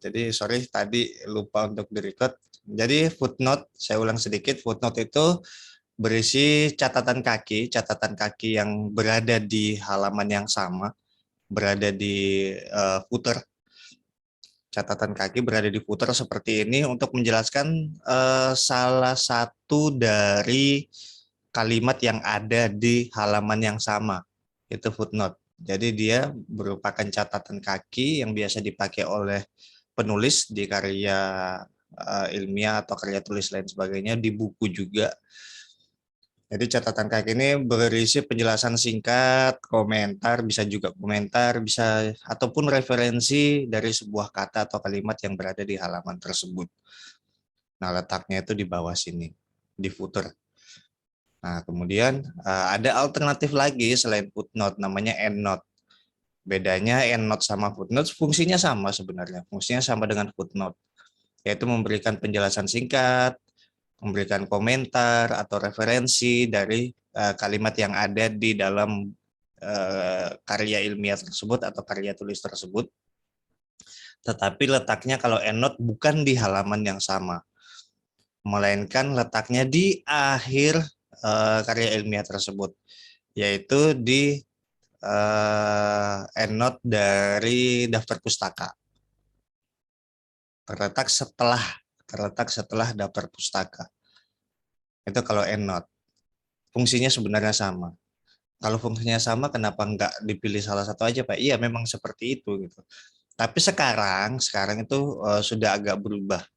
Jadi sorry tadi lupa untuk di-record. Jadi footnote, saya ulang sedikit, footnote itu berisi catatan kaki yang berada di halaman yang sama, berada di footer. Catatan kaki berada di footer seperti ini untuk menjelaskan salah satu dari kalimat yang ada di halaman yang sama, itu footnote. Jadi dia merupakan catatan kaki yang biasa dipakai oleh penulis di karya ilmiah atau karya tulis lain sebagainya, di buku juga. Jadi catatan kaki ini berisi penjelasan singkat, komentar, bisa ataupun referensi dari sebuah kata atau kalimat yang berada di halaman tersebut. Nah, letaknya itu di bawah sini, di footer. Nah, kemudian ada alternatif lagi selain footnote, namanya endnote. Bedanya endnote sama footnote, fungsinya sama sebenarnya. Fungsinya sama dengan footnote, yaitu memberikan penjelasan singkat, memberikan komentar atau referensi dari kalimat yang ada di dalam karya ilmiah tersebut atau karya tulis tersebut. Tetapi letaknya kalau endnote bukan di halaman yang sama, melainkan letaknya di akhir karya ilmiah tersebut, yaitu di endnote dari daftar pustaka. Terletak setelah daftar pustaka. Itu kalau endnote. Fungsinya sebenarnya sama. Kalau fungsinya sama, kenapa nggak dipilih salah satu aja, Pak? Iya, memang seperti itu gitu. Tapi sekarang itu sudah agak berubah,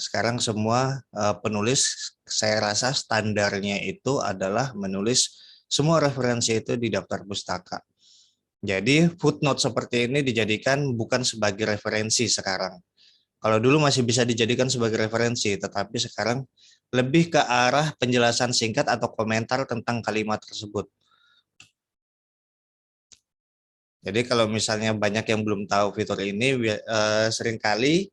Sekarang semua penulis, saya rasa standarnya itu adalah menulis semua referensi itu di daftar pustaka. Jadi footnote seperti ini dijadikan bukan sebagai referensi sekarang. Kalau dulu masih bisa dijadikan sebagai referensi, tetapi sekarang lebih ke arah penjelasan singkat atau komentar tentang kalimat tersebut. Jadi kalau misalnya banyak yang belum tahu fitur ini, seringkali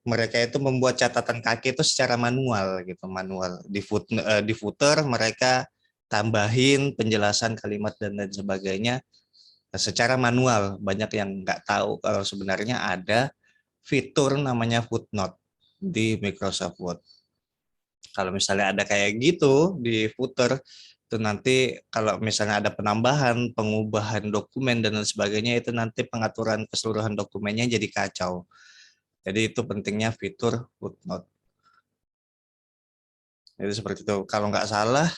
mereka itu membuat catatan kaki itu secara manual gitu, manual di footer mereka tambahin penjelasan kalimat dan lain sebagainya secara manual. Banyak yang nggak tahu kalau sebenarnya ada fitur namanya footnote di Microsoft Word. Kalau misalnya ada kayak gitu di footer, itu nanti kalau misalnya ada penambahan, pengubahan dokumen dan lain sebagainya, itu nanti pengaturan keseluruhan dokumennya jadi kacau. Jadi itu pentingnya fitur footnote. Jadi seperti itu. Kalau nggak salah,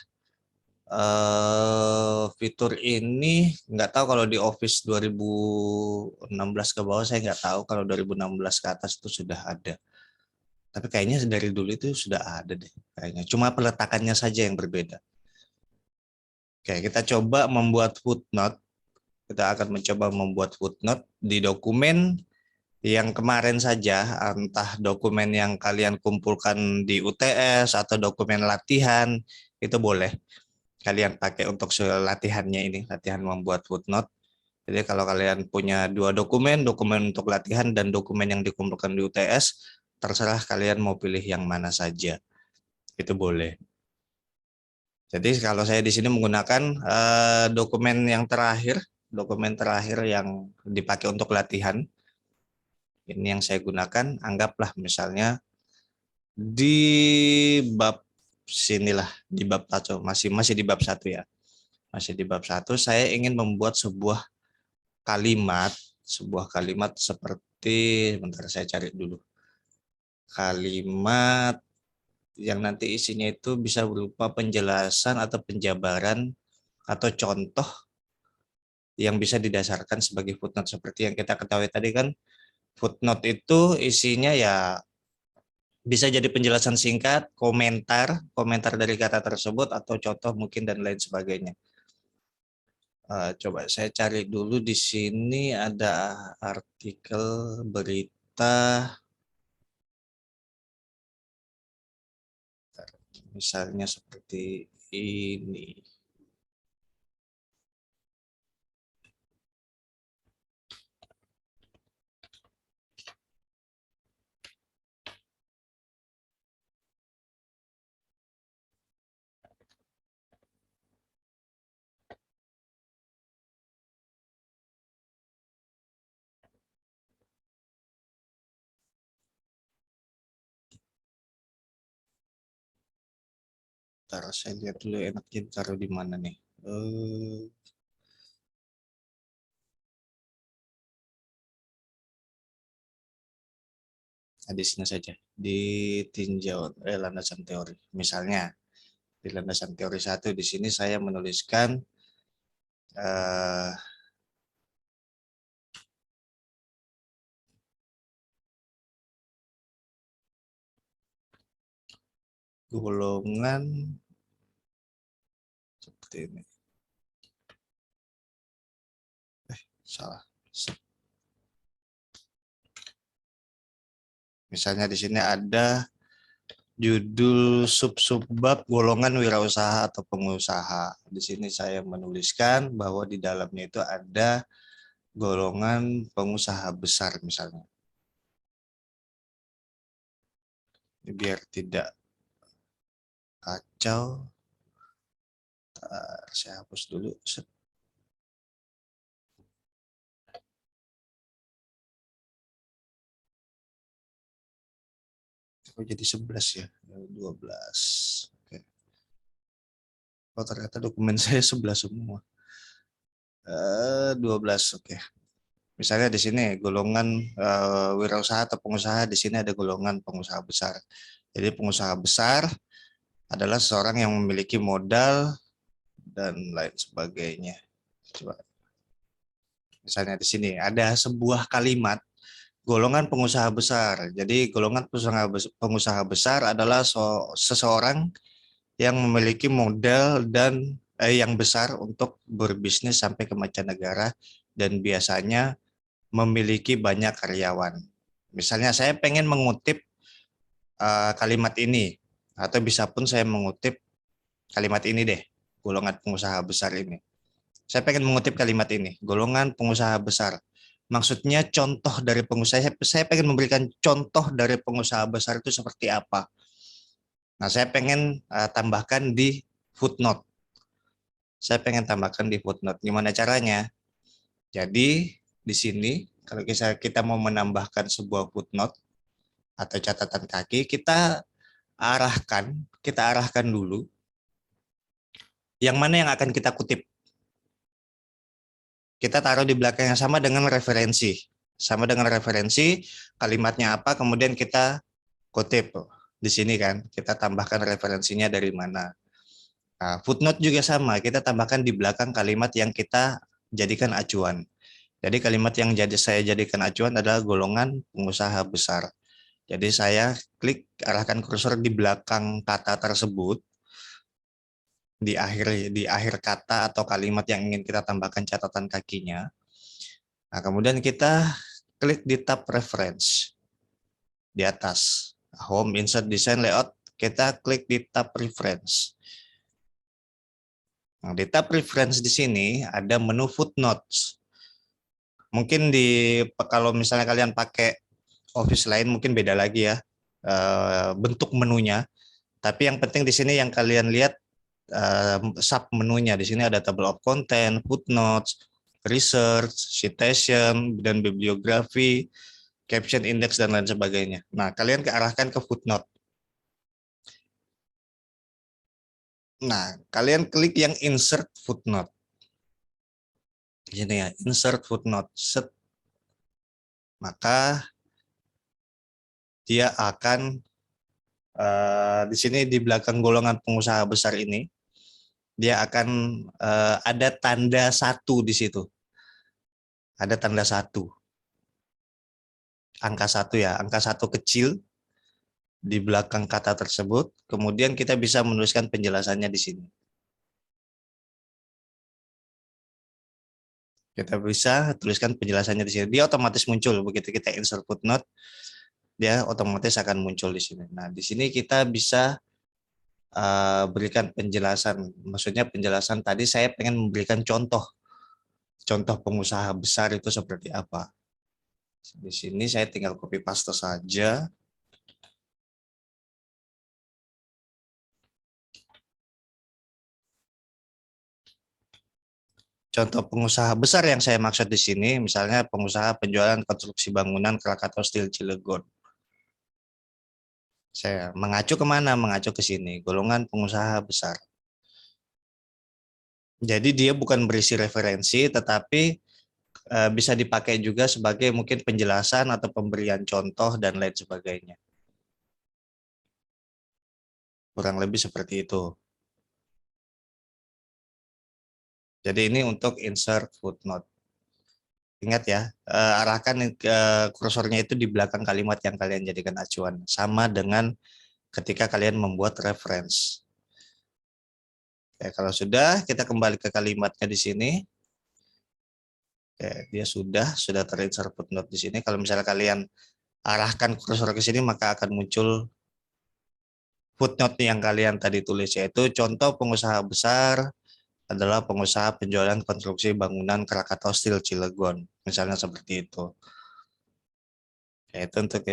fitur ini nggak tahu kalau di Office 2016 ke bawah, saya nggak tahu kalau 2016 ke atas itu sudah ada. Tapi kayaknya dari dulu itu sudah ada deh. Kayaknya cuma peletakannya saja yang berbeda. Oke, kita coba membuat footnote. Kita akan mencoba membuat footnote di dokumen yang kemarin saja, entah dokumen yang kalian kumpulkan di UTS atau dokumen latihan, itu boleh kalian pakai untuk latihannya ini, latihan membuat footnote. Jadi kalau kalian punya dua dokumen, dokumen untuk latihan dan dokumen yang dikumpulkan di UTS, terserah kalian mau pilih yang mana saja. Itu boleh. Jadi kalau saya di sini menggunakan dokumen terakhir yang dipakai untuk latihan. Ini yang saya gunakan, anggaplah misalnya di bab sinilah, di bab satu, masih di bab satu ya. Masih di bab satu, saya ingin membuat kalimat, sebuah kalimat seperti, bentar saya cari dulu. Kalimat yang nanti isinya itu bisa berupa penjelasan atau penjabaran atau contoh yang bisa didasarkan sebagai footnote. Seperti yang kita ketahui tadi kan, footnote itu isinya ya bisa jadi penjelasan singkat, komentar dari kata tersebut, atau contoh mungkin dan lain sebagainya. Coba saya cari dulu di sini ada artikel berita, misalnya seperti ini. Ntar saya lihat dulu enaknya taruh di mana nih. Di sini saja, di tinjau landasan teori. Misalnya di landasan teori 1 di sini saya menuliskan eh, golongan seperti ini. Salah. Misalnya di sini ada judul sub-subbab golongan wirausaha atau pengusaha. Di sini saya menuliskan bahwa di dalamnya itu ada golongan pengusaha besar misalnya. Ini biar tidak kacau, saya hapus dulu. Oh, jadi 11 ya, 12. Oke. Oh, ternyata dokumen saya 11 semua. 12, oke. Misalnya di sini golongan wirausaha atau pengusaha, di sini ada golongan pengusaha besar. Jadi pengusaha besar adalah seorang yang memiliki modal dan lain sebagainya. Coba. Misalnya di sini ada sebuah kalimat golongan pengusaha besar. Jadi golongan pengusaha besar adalah seseorang yang memiliki modal dan yang besar untuk berbisnis sampai ke mancanegara dan biasanya memiliki banyak karyawan. Misalnya saya pengen mengutip kalimat ini atau bisa pun saya mengutip kalimat ini deh, golongan pengusaha besar ini. Saya pengen mengutip kalimat ini, golongan pengusaha besar. Maksudnya contoh dari pengusaha, saya pengen memberikan contoh dari pengusaha besar itu seperti apa. Nah, saya pengen tambahkan di footnote. Saya pengen tambahkan di footnote. Gimana caranya? Jadi di sini kalau kita mau menambahkan sebuah footnote atau catatan kaki, kita arahkan dulu yang mana yang akan kita kutip. Kita taruh di belakang yang sama dengan referensi. Sama dengan referensi, kalimatnya apa, kemudian kita kutip. Di sini kan, kita tambahkan referensinya dari mana. Nah, footnote juga sama, kita tambahkan di belakang kalimat yang kita jadikan acuan. Jadi kalimat yang saya jadikan acuan adalah golongan pengusaha besar. Jadi saya arahkan kursor di belakang kata tersebut, di akhir kata atau kalimat yang ingin kita tambahkan catatan kakinya. Nah, kemudian kita klik di tab reference di atas. Home, insert, design, layout, kita klik di tab reference. Nah, di tab reference di sini ada menu footnotes. Mungkin kalau misalnya kalian pakai Office lain mungkin beda lagi ya bentuk menunya. Tapi yang penting di sini yang kalian lihat sub menunya. Di sini ada table of content, footnotes, research, citation, dan bibliografi, caption, index, dan lain sebagainya. Nah, kalian kearahkan ke footnote. Nah, kalian klik yang insert footnote. Ini ya, insert footnote. Set. Maka dia akan di sini di belakang golongan pengusaha besar ini, dia akan ada tanda 1 di situ. Ada tanda 1. Angka 1 ya, angka 1 kecil di belakang kata tersebut. Kemudian kita bisa menuliskan penjelasannya di sini. Kita bisa tuliskan penjelasannya di sini. Dia otomatis muncul begitu kita insert footnote, dia otomatis akan muncul di sini. Nah, di sini kita bisa berikan penjelasan. Maksudnya penjelasan tadi saya pengen memberikan contoh pengusaha besar itu seperti apa. Di sini saya tinggal copy paste saja. Contoh pengusaha besar yang saya maksud di sini, misalnya pengusaha penjualan konstruksi bangunan Krakatau Steel Cilegon. Saya mengacu kemana? Mengacu ke sini, golongan pengusaha besar. Jadi dia bukan berisi referensi, tetapi bisa dipakai juga sebagai mungkin penjelasan atau pemberian contoh dan lain sebagainya. Kurang lebih seperti itu. Jadi ini untuk insert footnote. Ingat ya, arahkan kursornya itu di belakang kalimat yang kalian jadikan acuan. Sama dengan ketika kalian membuat reference. Oke, kalau sudah, kita kembali ke kalimatnya di sini. Oke, dia sudah terinsert footnote di sini. Kalau misalnya kalian arahkan kursor ke sini, maka akan muncul footnote yang kalian tadi tulis, yaitu contoh pengusaha besar adalah pengusaha penjualan konstruksi bangunan Krakatau Steel Cilegon. Misalnya seperti itu. Yaitu untuk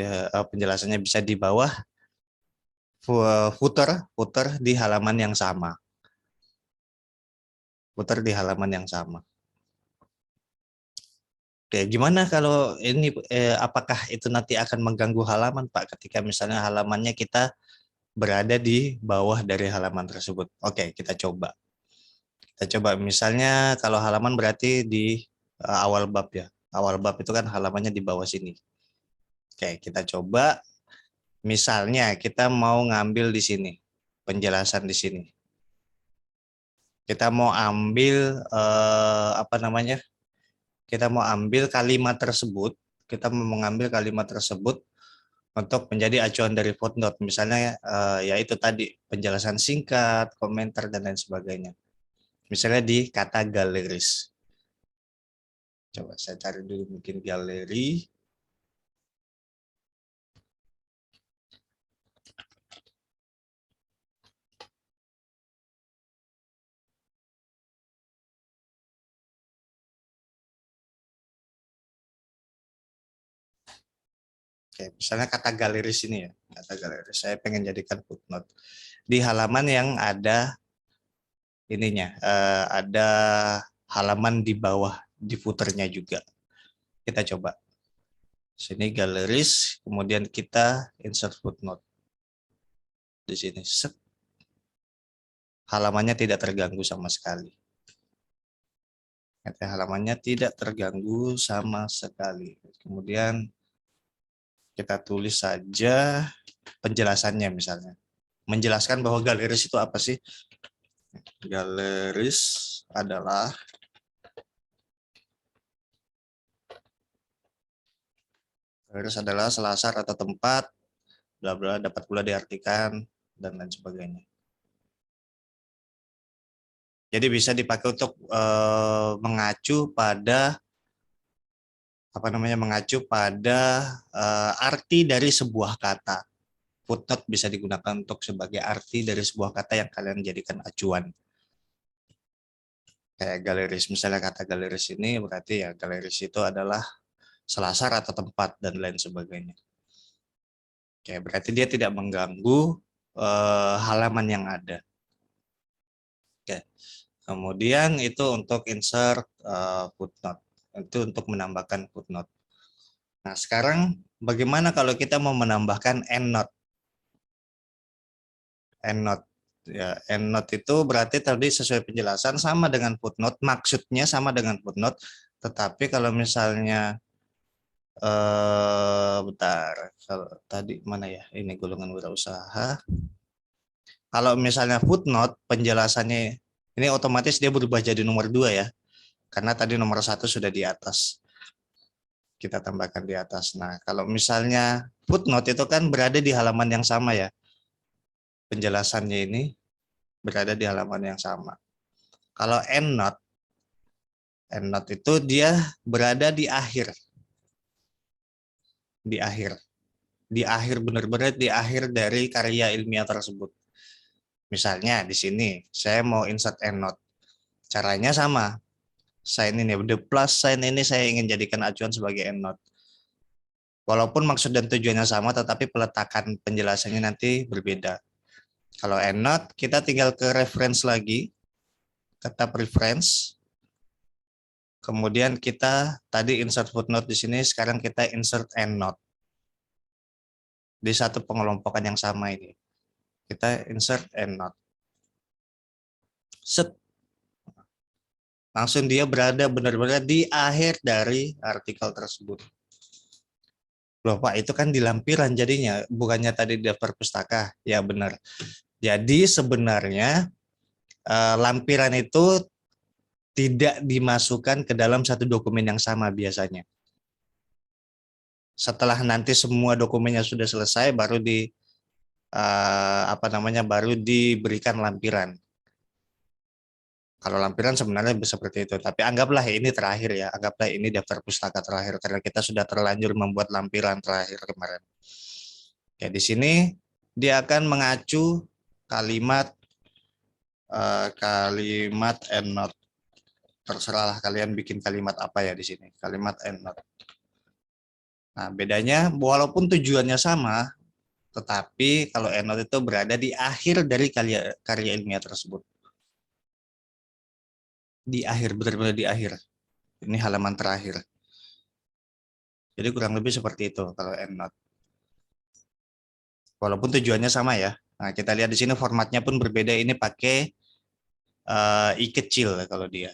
penjelasannya bisa di bawah footer di halaman yang sama. Footer di halaman yang sama. Oke, gimana kalau ini apakah itu nanti akan mengganggu halaman, Pak, ketika misalnya halamannya kita berada di bawah dari halaman tersebut? Oke, kita coba. Kita coba misalnya kalau halaman berarti di awal bab ya. Awal bab itu kan halamannya di bawah sini. Oke, kita coba. Misalnya kita mau ngambil di sini, penjelasan di sini. Kita mau ambil apa namanya? Kita mau ambil kalimat tersebut. Kita mau mengambil kalimat tersebut untuk menjadi acuan dari footnote. Misalnya ya itu tadi penjelasan singkat, komentar dan lain sebagainya. Misalnya di kata galeris. Coba saya cari dulu mungkin galeri. Oke, misalnya kata galeris ini ya, kata galeris. Saya pengen jadikan footnote di halaman yang ada ininya, ada halaman di bawah di footernya juga. Kita coba. Sini galeris, kemudian kita insert footnote di sini. Halamannya tidak terganggu sama sekali. Halamannya tidak terganggu sama sekali. Kemudian kita tulis saja penjelasannya misalnya. Menjelaskan bahwa galeris itu apa sih? Galeris adalah selasar atau tempat bla bla dapat pula diartikan dan lain sebagainya. Jadi bisa dipakai untuk mengacu pada apa namanya mengacu pada arti dari sebuah kata. Footnote bisa digunakan untuk sebagai arti dari sebuah kata yang kalian jadikan acuan. Kayak galeris, misalnya kata galeris ini berarti ya galeris itu adalah selasar atau tempat dan lain sebagainya. Oke, berarti dia tidak mengganggu halaman yang ada. Oke. Kemudian itu untuk insert footnote. Itu untuk menambahkan footnote. Nah, sekarang bagaimana kalau kita mau menambahkan endnote? Endnote. Ya, endnote itu berarti tadi sesuai penjelasan sama dengan footnote, maksudnya sama dengan footnote, tetapi kalau misalnya bentar, kalau tadi mana ya? Ini golongan wirausaha. Kalau misalnya footnote penjelasannya ini otomatis dia berubah jadi nomor 2 ya. Karena tadi nomor 1 sudah di atas. Kita tambahkan di atas. Nah, kalau misalnya footnote itu kan berada di halaman yang sama ya. Penjelasannya ini berada di halaman yang sama. Kalau endnote itu dia berada di akhir. Di akhir. Di akhir benar-benar di akhir dari karya ilmiah tersebut. Misalnya di sini saya mau insert endnote. Caranya sama. Sign ini, the plus sign ini saya ingin jadikan acuan sebagai endnote. Walaupun maksud dan tujuannya sama, tetapi peletakan penjelasannya nanti berbeda. Kalau endnote, kita tinggal ke reference lagi, kata preference. Kemudian kita tadi insert footnote di sini, sekarang kita insert endnote. di satu pengelompokan yang sama ini. Kita insert EndNote. Set. Langsung dia berada benar-benar di akhir dari artikel tersebut. Loh Pak, itu kan di lampiran jadinya, bukannya tadi di daftar pustaka. Ya benar. Jadi sebenarnya lampiran itu tidak dimasukkan ke dalam satu dokumen yang sama biasanya. Setelah nanti semua dokumennya sudah selesai, baru baru diberikan lampiran. Kalau lampiran sebenarnya seperti itu, tapi anggaplah ini terakhir ya, anggaplah ini daftar pustaka terakhir karena kita sudah terlanjur membuat lampiran terakhir kemarin. Oke, di sini dia akan mengacu kalimat EndNote. Terserahlah kalian bikin kalimat apa ya di sini, kalimat EndNote. Nah, bedanya walaupun tujuannya sama, tetapi kalau EndNote itu berada di akhir dari karya ilmiah tersebut. Di akhir, benar-benar di akhir. Ini halaman terakhir. Jadi kurang lebih seperti itu kalau EndNote. Walaupun tujuannya sama ya. Nah, kita lihat di sini formatnya pun berbeda. Ini pakai I kecil kalau dia.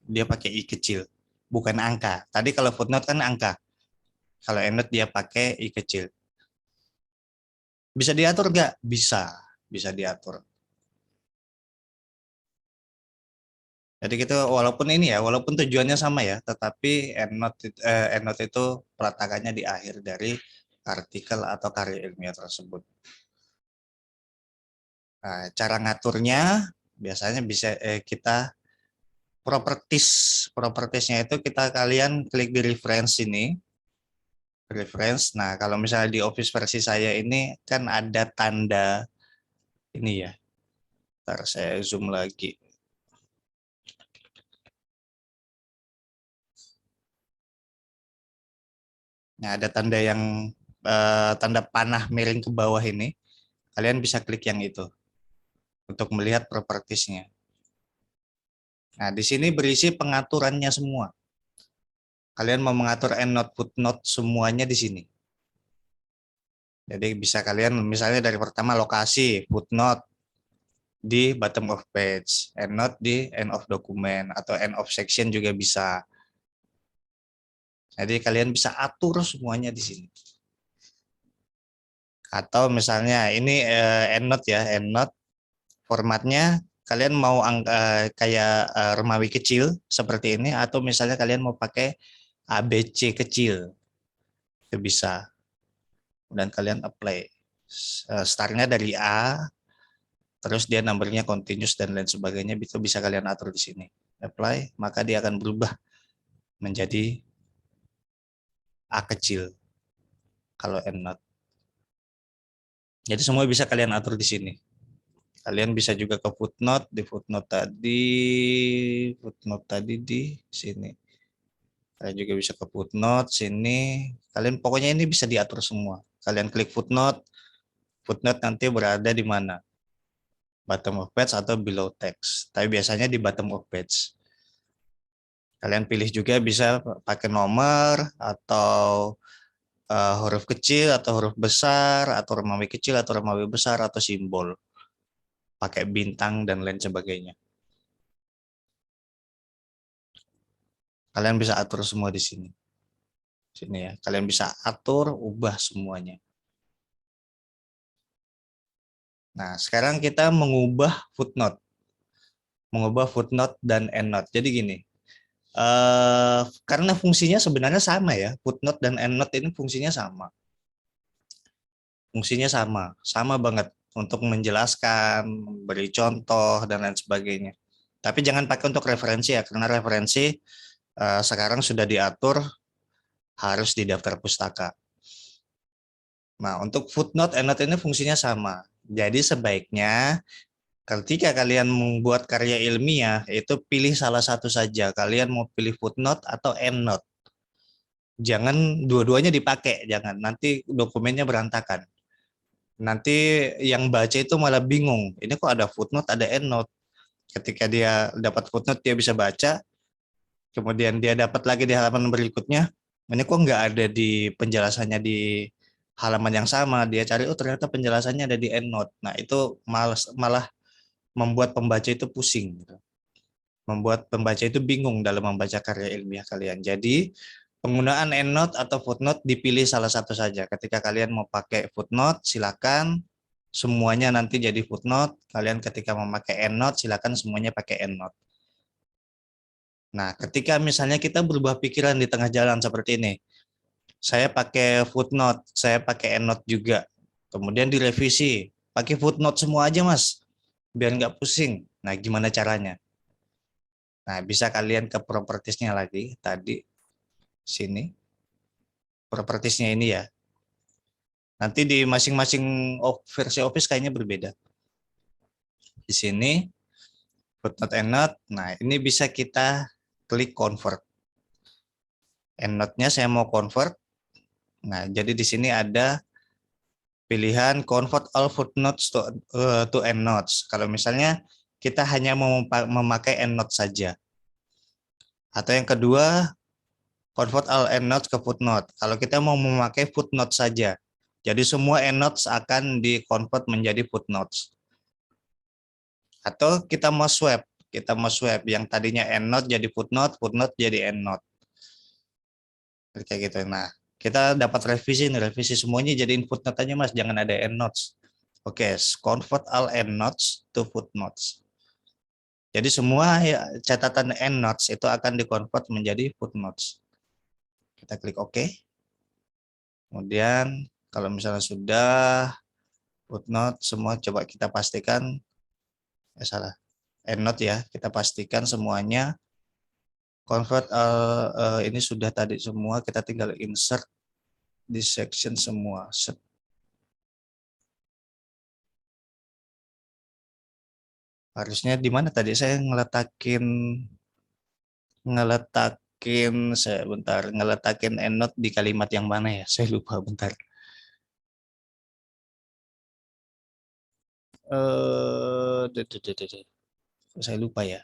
Dia pakai I kecil, bukan angka. Tadi kalau footnote kan angka. Kalau EndNote dia pakai I kecil. Bisa diatur nggak? Bisa diatur. Jadi kita walaupun tujuannya sama ya, tetapi EndNote itu peletakannya di akhir dari artikel atau karya ilmiah tersebut. Nah, cara ngaturnya biasanya bisa kita propertiesnya itu kalian klik di reference ini. Reference. Nah, kalau misalnya di Office versi saya ini kan ada tanda ini ya. Ntar saya zoom lagi. Nah, ada tanda yang tanda panah miring ke bawah ini. Kalian bisa klik yang itu untuk melihat propertiesnya. Nah, di sini berisi pengaturannya semua. Kalian mau mengatur EndNote, footnote, semuanya di sini. Jadi bisa kalian misalnya dari pertama lokasi, footnote di bottom of page, EndNote di end of document, atau end of section juga bisa. Jadi kalian bisa atur semuanya di sini. Atau misalnya ini EndNote ya, EndNote formatnya kalian mau kayak Romawi kecil seperti ini, atau misalnya kalian mau pakai ABC kecil, itu bisa. Dan kalian apply. Startnya dari A, terus dia numbernya continuous dan lain sebagainya, itu bisa kalian atur di sini. Apply, maka dia akan berubah menjadi A kecil kalau EndNote. Jadi semua bisa kalian atur di sini. Kalian bisa juga ke footnote, di footnote tadi di sini. Kalian juga bisa ke footnote sini. Kalian pokoknya ini bisa diatur semua. Kalian klik footnote, footnote nanti berada di mana? Bottom of page atau below text. Tapi biasanya di bottom of page. Kalian pilih juga bisa pakai nomor atau huruf kecil atau huruf besar atau Romawi kecil atau Romawi besar atau simbol. Pakai bintang dan lain sebagainya. Kalian bisa atur semua di sini. Sini ya, kalian bisa atur, ubah semuanya. Nah, sekarang kita mengubah footnote. Mengubah footnote dan endnote. Jadi gini, karena fungsinya sebenarnya sama ya, footnote dan endnote ini fungsinya sama. Fungsinya sama banget untuk menjelaskan, beri contoh, dan lain sebagainya. Tapi jangan pakai untuk referensi ya, karena referensi sekarang sudah diatur harus di daftar pustaka. Nah, untuk footnote, endnote ini fungsinya sama. Jadi sebaiknya ketika kalian membuat karya ilmiah, itu pilih salah satu saja. Kalian mau pilih footnote atau endnote. Jangan dua-duanya dipakai, jangan. Nanti dokumennya berantakan. Nanti yang baca itu malah bingung. Ini kok ada footnote, ada endnote. Ketika dia dapat footnote, dia bisa baca. Kemudian dia dapat lagi di halaman berikutnya, Ini kok nggak ada di penjelasannya di halaman yang sama. Dia cari, oh ternyata penjelasannya ada di EndNote. Nah itu malah membuat pembaca itu pusing, gitu. Membuat pembaca itu bingung dalam membaca karya ilmiah kalian. Jadi penggunaan EndNote atau footnote dipilih salah satu saja. Ketika kalian mau pakai footnote, silakan semuanya nanti jadi footnote. Kalian ketika memakai EndNote, silakan semuanya pakai EndNote. Nah, ketika misalnya kita berubah pikiran di tengah jalan seperti ini, saya pakai footnote, saya pakai EndNote juga. Kemudian direvisi, pakai footnote semua aja mas, biar nggak pusing. Nah, gimana caranya? Nah, bisa kalian ke propertiesnya lagi, tadi, sini. Propertiesnya ini ya. Nanti di masing-masing versi Office kayaknya berbeda. Di sini, footnote EndNote, nah ini bisa kita klik convert. EndNote-nya saya mau convert, nah jadi di sini ada pilihan convert all footnotes to EndNotes. Kalau misalnya kita hanya mau memakai EndNote saja. Atau yang kedua, convert all EndNotes ke footnote. Kalau kita mau memakai footnote saja. Jadi semua EndNotes akan di-convert menjadi footnotes. Atau kita mau swap. Kita mau swap yang tadinya EndNote jadi footnote, footnote jadi EndNote. Kayak gitu. Nah, kita dapat revisi nih, revisi semuanya jadi footnote aja mas, jangan ada EndNotes. Oke, convert all EndNotes to footnotes. Jadi semua ya, catatan EndNotes itu akan di-convert menjadi footnotes. Kita klik OK. Kemudian kalau misalnya sudah footnote semua, coba kita pastikan, salah, EndNote ya, kita pastikan semuanya convert ini sudah tadi semua, kita tinggal insert di section semua. Harusnya di mana tadi saya ngeletakin saya bentar, ngeletakin EndNote di kalimat yang mana ya? Saya lupa bentar. Saya lupa ya.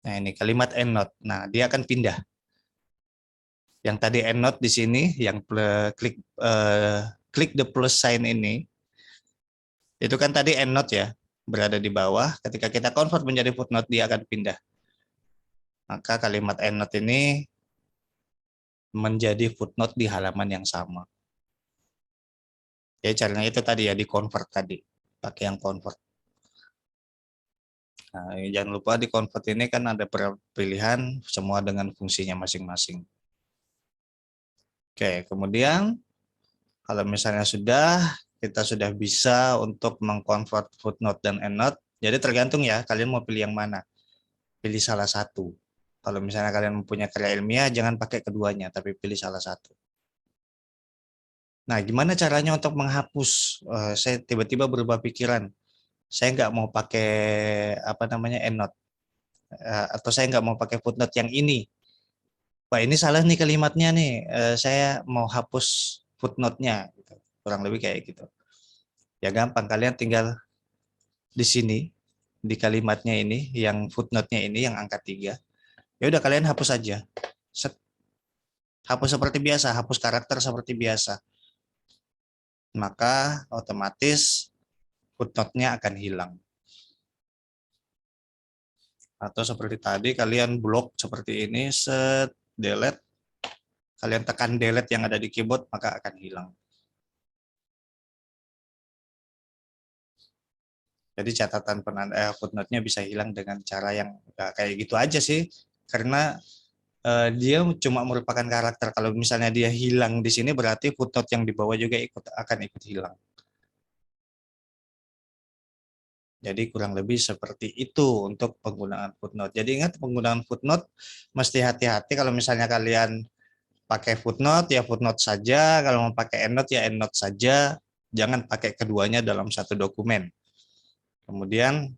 Nah, ini kalimat EndNote. Nah, dia akan pindah. Yang tadi EndNote di sini, yang klik the plus sign ini, itu kan tadi EndNote ya, berada di bawah. Ketika kita convert menjadi footnote, dia akan pindah. Maka kalimat EndNote ini menjadi footnote di halaman yang sama. Jadi caranya itu tadi ya, di convert tadi. Pakai yang convert. Nah, jangan lupa di convert ini kan ada pilihan semua dengan fungsinya masing-masing. Oke, kemudian kalau misalnya kita sudah bisa untuk mengkonvert footnote dan endnote. Jadi tergantung ya, kalian mau pilih yang mana. Pilih salah satu. Kalau misalnya kalian mempunyai karya ilmiah, jangan pakai keduanya, tapi pilih salah satu. Nah, gimana caranya untuk menghapus? Saya tiba-tiba berubah pikiran. Saya nggak mau pakai apa namanya endnote, atau saya nggak mau pakai footnote yang ini. Wah, ini salah nih kalimatnya nih. Saya mau hapus footnote-nya. Gitu. Kurang lebih kayak gitu. Ya gampang, kalian tinggal di sini, di kalimatnya ini, yang footnote-nya ini, yang angka 3. Ya udah kalian hapus aja. Hapus seperti biasa, hapus karakter seperti biasa. Maka otomatis footnote-nya akan hilang. Atau seperti tadi, kalian blok seperti ini, set, delete. Kalian tekan delete yang ada di keyboard, maka akan hilang. Jadi catatan footnote-nya bisa hilang dengan cara yang kayak gitu aja sih. Karena dia cuma merupakan karakter. Kalau misalnya dia hilang di sini berarti footnote yang di bawah juga akan ikut hilang. Jadi kurang lebih seperti itu untuk penggunaan footnote. Jadi ingat penggunaan footnote mesti hati-hati kalau misalnya kalian pakai footnote ya footnote saja, kalau mau pakai endnote ya endnote saja, jangan pakai keduanya dalam satu dokumen. Kemudian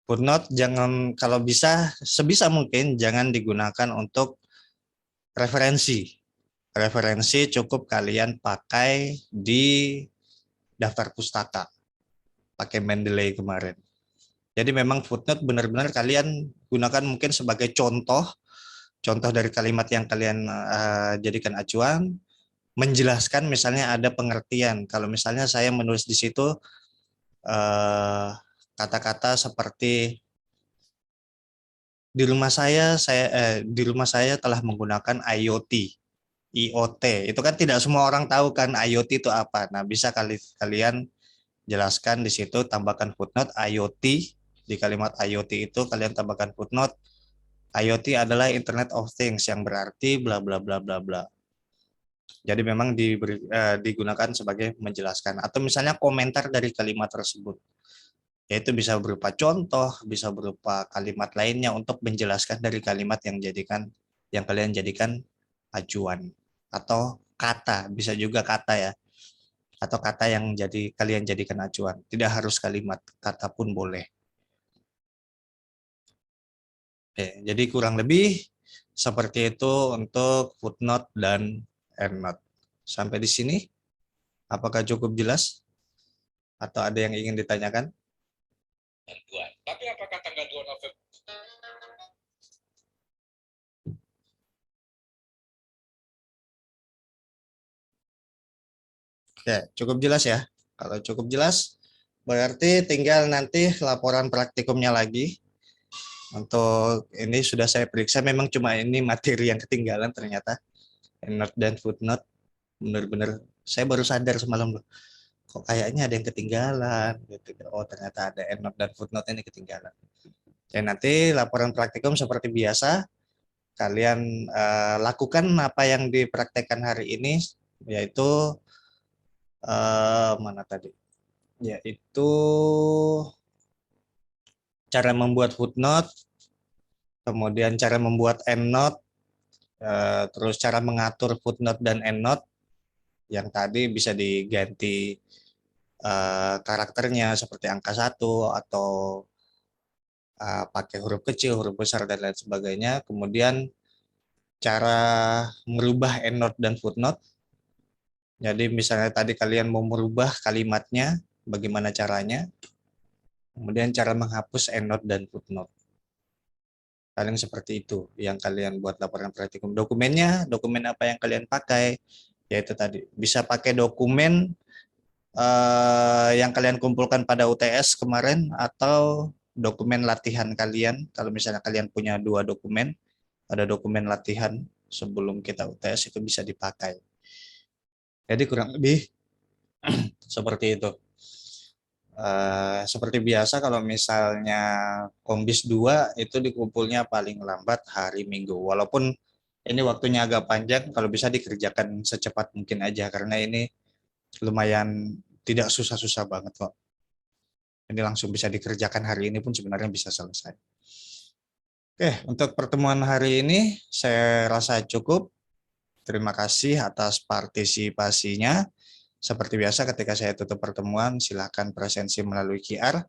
footnote jangan, kalau bisa sebisa mungkin jangan digunakan untuk referensi. Referensi cukup kalian pakai di daftar pustaka, pakai Mendeley kemarin. Jadi memang footnote benar-benar kalian gunakan mungkin sebagai contoh dari kalimat yang kalian jadikan acuan, menjelaskan misalnya ada pengertian. Kalau misalnya saya menulis di situ kata-kata seperti di rumah saya telah menggunakan IoT. IoT itu kan tidak semua orang tahu kan IoT itu apa. Nah, bisa kalian jelaskan di situ, tambahkan footnote IoT. Di kalimat IoT itu kalian tambahkan footnote IoT adalah Internet of Things yang berarti bla bla bla bla bla. Jadi memang digunakan sebagai menjelaskan atau misalnya komentar dari kalimat tersebut. Yaitu bisa berupa contoh, bisa berupa kalimat lainnya untuk menjelaskan dari kalimat yang kalian jadikan acuan atau kata, bisa juga kata ya, atau kata yang kalian jadikan acuan. Tidak harus kalimat, kata pun boleh. Oke, jadi kurang lebih seperti itu untuk footnote dan endnote. Sampai di sini, apakah cukup jelas? Atau ada yang ingin ditanyakan? Tapi apakah tanggal 2 November? Oke, cukup jelas ya. Kalau cukup jelas, berarti tinggal nanti laporan praktikumnya lagi. Untuk ini sudah saya periksa, memang cuma ini materi yang ketinggalan ternyata. Endnote dan footnote, benar-benar saya baru sadar semalam loh. Kok kayaknya ada yang ketinggalan gitu. Oh, ternyata ada endnote dan footnote ini ketinggalan. Dan nanti laporan praktikum seperti biasa, kalian lakukan apa yang dipraktekkan hari ini, yaitu mana tadi? Yaitu cara membuat footnote, kemudian cara membuat endnote, terus cara mengatur footnote dan endnote, yang tadi bisa diganti karakternya seperti angka 1 atau pakai huruf kecil, huruf besar, dan lain sebagainya. Kemudian cara merubah endnote dan footnote. Jadi misalnya tadi kalian mau merubah kalimatnya, bagaimana caranya. Kemudian cara menghapus endnote dan footnote. Paling seperti itu yang kalian buat laporan praktikum. Dokumennya, dokumen apa yang kalian pakai, yaitu tadi bisa pakai dokumen yang kalian kumpulkan pada UTS kemarin atau dokumen latihan kalian. Kalau misalnya kalian punya 2 dokumen, ada dokumen latihan sebelum kita UTS itu bisa dipakai. Jadi kurang lebih seperti itu. Seperti biasa kalau misalnya Kombis 2 itu dikumpulnya paling lambat hari Minggu. Walaupun ini waktunya agak panjang, kalau bisa dikerjakan secepat mungkin aja karena ini lumayan tidak susah-susah banget kok. Ini langsung bisa dikerjakan hari ini pun sebenarnya bisa selesai. Oke, untuk pertemuan hari ini saya rasa cukup. Terima kasih atas partisipasinya. Seperti biasa ketika saya tutup pertemuan, silakan presensi melalui QR